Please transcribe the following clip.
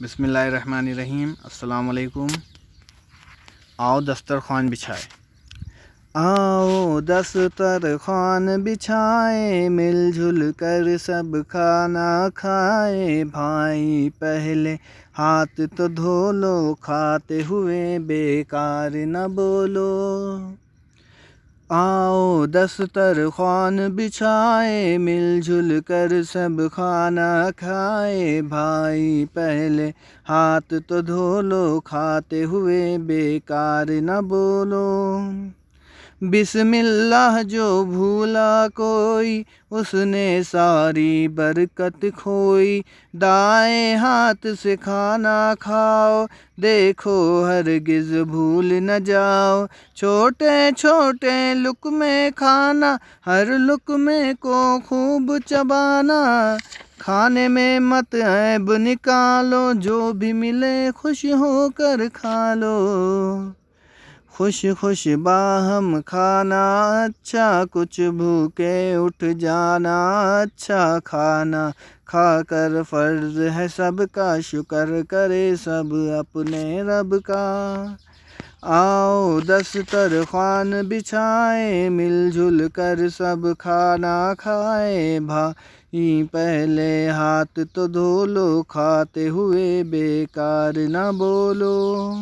بسم اللہ الرحمن الرحیم۔ السلام علیکم۔ آؤ دسترخوان بچھائے، آؤ دسترخوان بچھائے، مل جل کر سب کھانا کھائے۔ بھائی پہلے ہاتھ تو دھو لو، کھاتے ہوئے بیکار نہ بولو۔ آؤ دسترخوان بچھائے، مل جل کر سب کھانا کھائے۔ بھائی پہلے ہاتھ تو دھو لو، کھاتے ہوئے بیکار نہ بولو۔ بسم اللہ جو بھولا کوئی، اس نے ساری برکت کھوئی۔ دائیں ہاتھ سے کھانا کھاؤ، دیکھو ہرگز بھول نہ جاؤ۔ چھوٹے چھوٹے لقمے کھانا، ہر لقمے کو خوب چبانا۔ کھانے میں مت عیب نکالو، جو بھی ملے خوش ہو کر کھا لو۔ خوش خوش باہم کھانا اچھا، کچھ بھوکے اٹھ جانا اچھا۔ کھانا کھا کر فرض ہے سب کا، شکر کرے سب اپنے رب کا۔ آؤ دسترخوان بچھائے، مل جل کر سب کھانا کھائے۔ بھائی پہلے ہاتھ تو دھو لو، کھاتے ہوئے بیکار نہ بولو۔